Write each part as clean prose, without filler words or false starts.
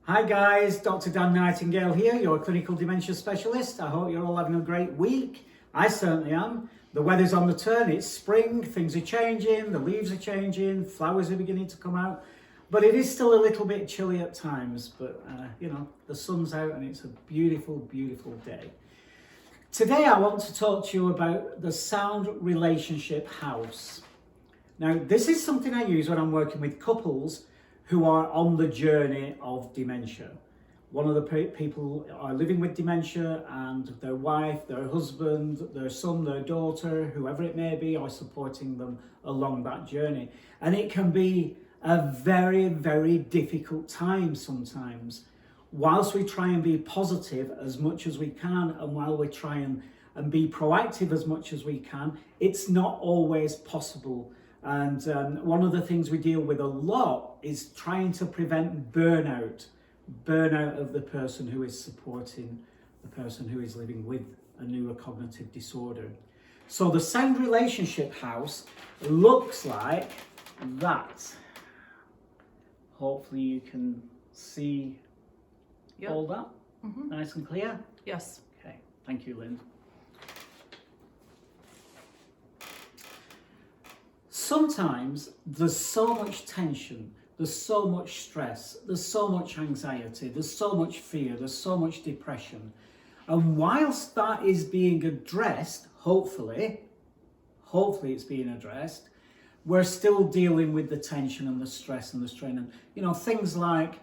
Hi guys, Dr. Dan Nightingale here, your clinical dementia specialist. I hope you're all having a great week. I certainly am. The weather's on the turn, it's spring, things are changing, the leaves are changing, flowers are beginning to come out. But it is still a little bit chilly at times, but the sun's out and it's a beautiful, beautiful day. Today I want to talk to you about the Sound Relationship House. Now, this is something I use when I'm working with couples who are on the journey of dementia. One of the people are living with dementia and their wife, their husband, their son, their daughter, whoever it may be, are supporting them along that journey. And it can be a very, very difficult time sometimes. Whilst we try and be positive as much as we can, and while we try and be proactive as much as we can, it's not always possible. And one of the things we deal with a lot is trying to prevent burnout of the person who is supporting the person who is living with a neurocognitive disorder. So the Sound Relationship House looks like that. Hopefully you can see all that nice and clear. Yes. Okay, thank you, Lynn. Sometimes there's so much tension, there's so much stress, there's so much anxiety, there's so much fear, there's so much depression. And whilst that is being addressed, hopefully it's being addressed, we're still dealing with the tension and the stress and the strain. And things like,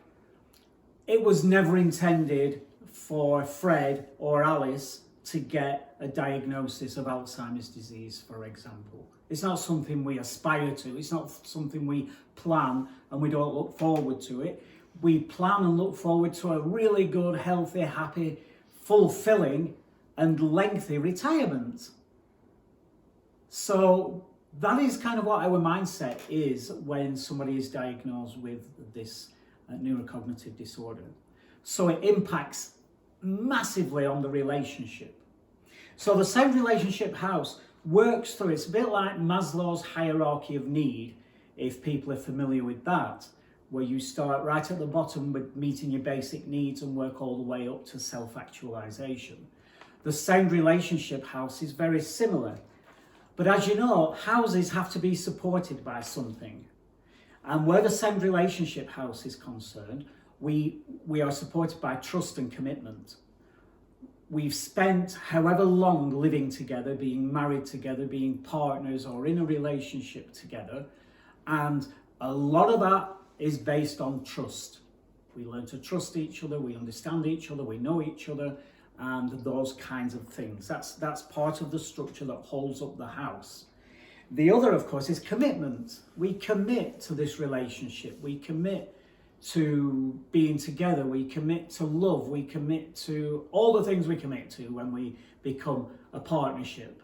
it was never intended for Fred or Alice to get a diagnosis of Alzheimer's disease, for example. It's not something we aspire to. It's not something we plan and we don't look forward to it. We plan and look forward to a really good, healthy, happy, fulfilling and lengthy retirement. So that is kind of what our mindset is when somebody is diagnosed with this neurocognitive disorder. So it impacts massively on the relationship. So the Sound Relationship House works through, it's a bit like Maslow's hierarchy of need, if people are familiar with that, where you start right at the bottom with meeting your basic needs and work all the way up to self-actualization. The Sound Relationship House is very similar. But as you know, houses have to be supported by something. And where the Sound Relationship House is concerned, we are supported by trust and commitment. We've spent however long living together, being married together, being partners or in a relationship together. And a lot of that is based on trust. We learn to trust each other, we understand each other, we know each other, and those kinds of things. That's part of the structure that holds up the house. The other, of course, is commitment. We commit to this relationship. We commit to being together, we commit to love, we commit to all the things we commit to when we become a partnership.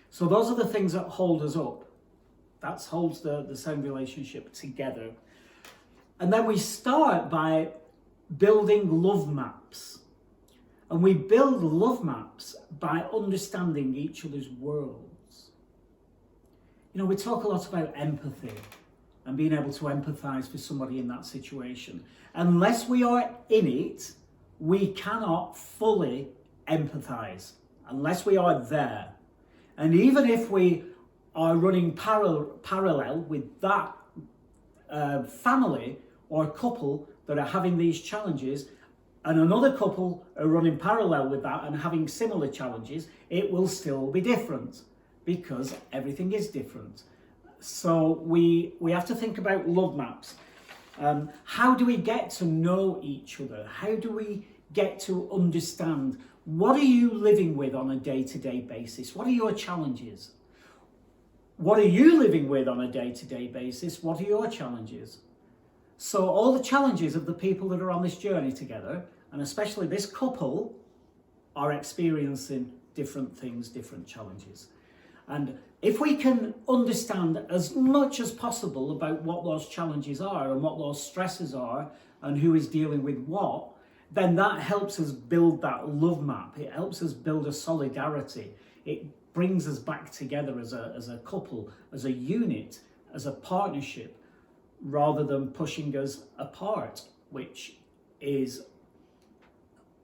So those are the things that hold us up. That holds the Sound Relationship together. And then we start by building love maps. And we build love maps by understanding each other's worlds. We talk a lot about empathy and being able to empathize for somebody in that situation. Unless we are in it, we cannot fully empathize, unless we are there. And even if we are running parallel with that family or couple that are having these challenges, and another couple are running parallel with that and having similar challenges, it will still be different because everything is different. So we have to think about love maps. How do we get to know each other? How do we get to understand what are you living with on a day-to-day basis? What are your challenges? What are you living with on a day-to-day basis? What are your challenges? So all the challenges of the people that are on this journey together, and especially this couple, are experiencing different things, different challenges. And if we can understand as much as possible about what those challenges are and what those stresses are and who is dealing with what, then that helps us build that love map. It helps us build a solidarity. It brings us back together as a couple, as a unit, as a partnership, rather than pushing us apart, which is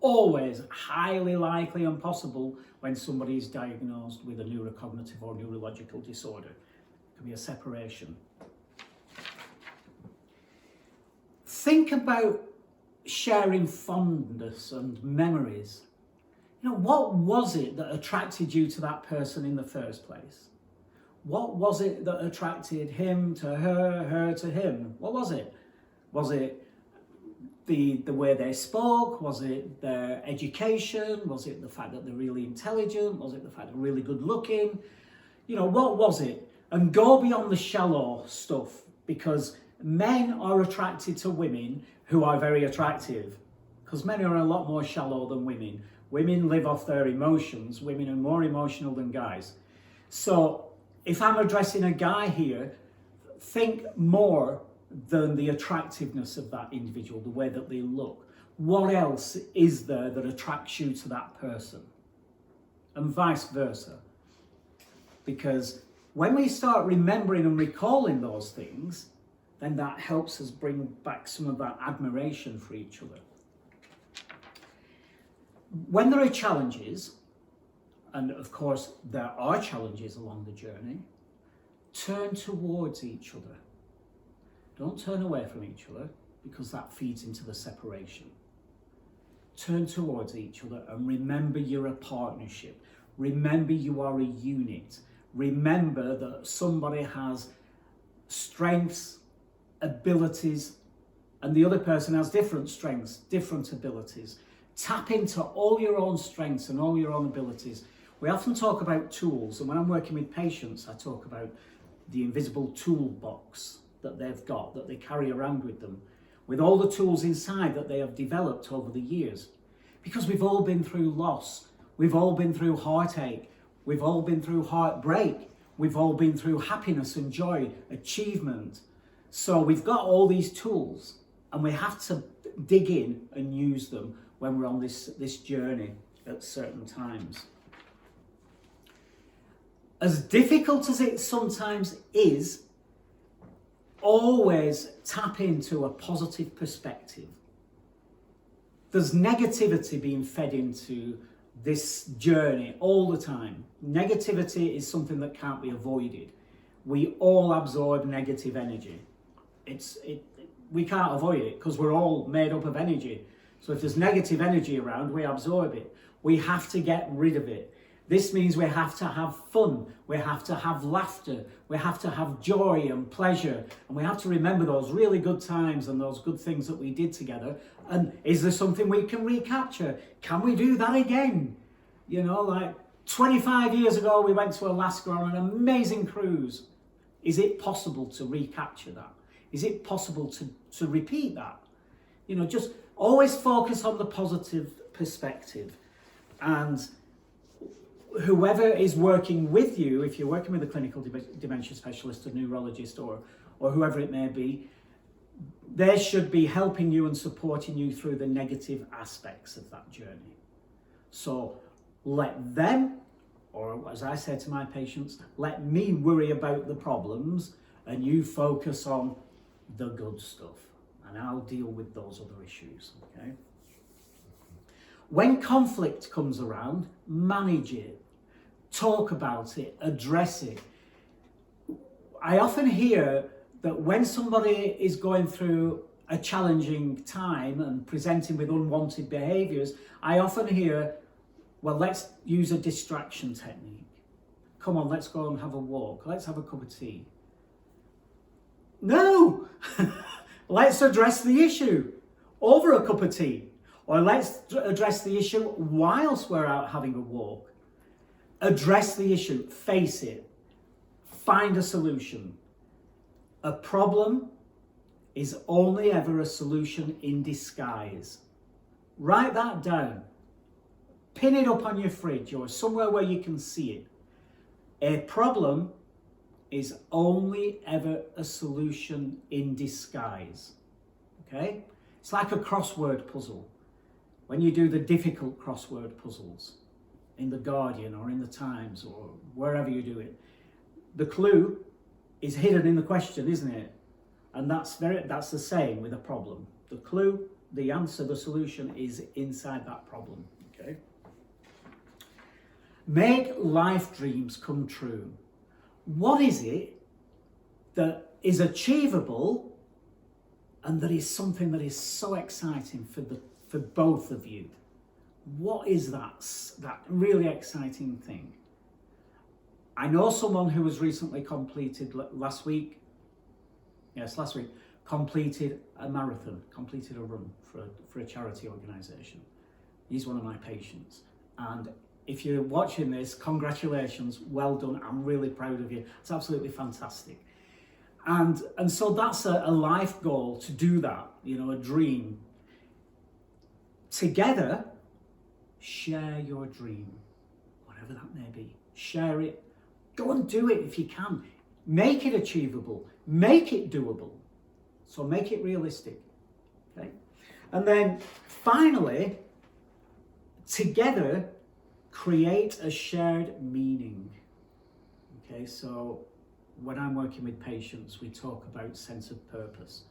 always highly likely and possible when somebody is diagnosed with a neurocognitive or neurological disorder. It can be a separation. Think about sharing fondness and memories. You know, what was it that attracted you to that person in the first place? What was it that attracted him to her, her to him? What was it? Was it the way they spoke? Was it their education? Was it the fact that they're really intelligent? Was it the fact they're really good looking? You know, what was it? And go beyond the shallow stuff, because men are attracted to women who are very attractive, because men are a lot more shallow than women. Women live off their emotions. Women are more emotional than guys. So if I'm addressing a guy here, think more than the attractiveness of that individual, the way that they look. What else is there that attracts you to that person? And vice versa. Because when we start remembering and recalling those things, then that helps us bring back some of that admiration for each other. When there are challenges, and of course there are challenges along the journey, turn towards each other. Don't turn away from each other, because that feeds into the separation. Turn towards each other and remember you're a partnership. Remember you are a unit. Remember that somebody has strengths, abilities, and the other person has different strengths, different abilities. Tap into all your own strengths and all your own abilities. We often talk about tools, and when I'm working with patients, I talk about the invisible toolbox that they've got, that they carry around with them, with all the tools inside that they have developed over the years. Because we've all been through loss, we've all been through heartache, we've all been through heartbreak, we've all been through happiness and joy, achievement. So we've got all these tools, and we have to dig in and use them when we're on this journey at certain times. As difficult as it sometimes is, always tap into a positive perspective. There's negativity being fed into this journey all the time. Negativity is something that can't be avoided. We all absorb negative energy. We can't avoid it, because we're all made up of energy. So if there's negative energy around, we absorb it. We have to get rid of it. This means we have to have fun, we have to have laughter, we have to have joy and pleasure, and we have to remember those really good times and those good things that we did together. And is there something we can recapture? Can we do that again? You know, like 25 years ago, we went to Alaska on an amazing cruise. Is it possible to recapture that? Is it possible to repeat that? You know, just always focus on the positive perspective. And whoever is working with you, if you're working with a clinical dementia specialist, a neurologist, or whoever it may be, they should be helping you and supporting you through the negative aspects of that journey. So let them, or as I say to my patients, let me worry about the problems and you focus on the good stuff, and I'll deal with those other issues, okay? When conflict comes around, manage it, talk about it, address it. I often hear that when somebody is going through a challenging time and presenting with unwanted behaviours, I often hear, well, let's use a distraction technique. Come on, let's go and have a walk. Let's have a cup of tea. No! Let's address the issue over a cup of tea. Or let's address the issue whilst we're out having a walk. Address the issue, face it, find a solution. A problem is only ever a solution in disguise. Write that down. Pin it up on your fridge or somewhere where you can see it. A problem is only ever a solution in disguise. Okay? It's like a crossword puzzle. When you do the difficult crossword puzzles in The Guardian or in The Times or wherever you do it, the clue is hidden in the question, isn't it? And that's the same with a problem. The clue the answer, the solution is inside that problem. Okay. Make life dreams come true. What is it that is achievable and that is something that is so exciting for both of you? What is that really exciting thing? I know someone who was recently completed last week, completed a marathon, completed a run for a charity organisation. He's one of my patients. And if you're watching this, congratulations, well done. I'm really proud of you. It's absolutely fantastic. And so that's a life goal, to do that, a dream. Together, share your dream, whatever that may be. Share it. Go and do it if you can. Make it achievable. Make it doable. So make it realistic. Okay? And then finally, together, create a shared meaning. Okay, so when I'm working with patients, we talk about sense of purpose.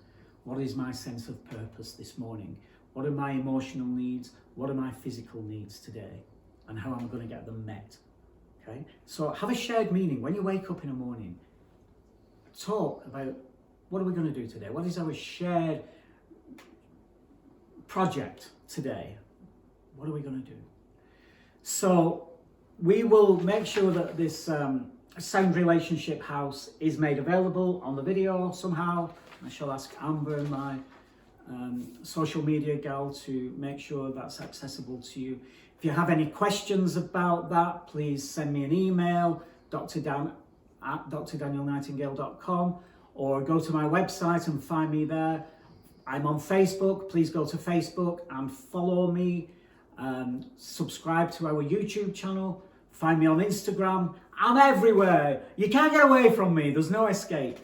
What is my sense of purpose this morning? What are my emotional needs? What are my physical needs today? And how am I going to get them met? Okay, so have a shared meaning. When you wake up in the morning, talk about, what are we going to do today? What is our shared project today? What are we going to do? So we will make sure that this Sound Relationship House is made available on the video somehow. I shall ask Amber, my social media gal, to make sure that's accessible to you. If you have any questions about that, please send me an email, drdan@drdanielnightingale.com, or go to my website and find me there. I'm on Facebook. Please go to Facebook and follow me. Subscribe to our YouTube channel. Find me on Instagram. I'm everywhere. You can't get away from me. There's no escape.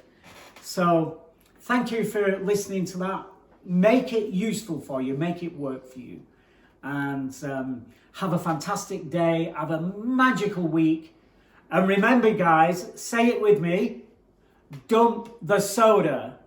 So thank you for listening to that. Make it useful for you. Make it work for you. And have a fantastic day. Have a magical week. And remember, guys, say it with me. Dump the soda.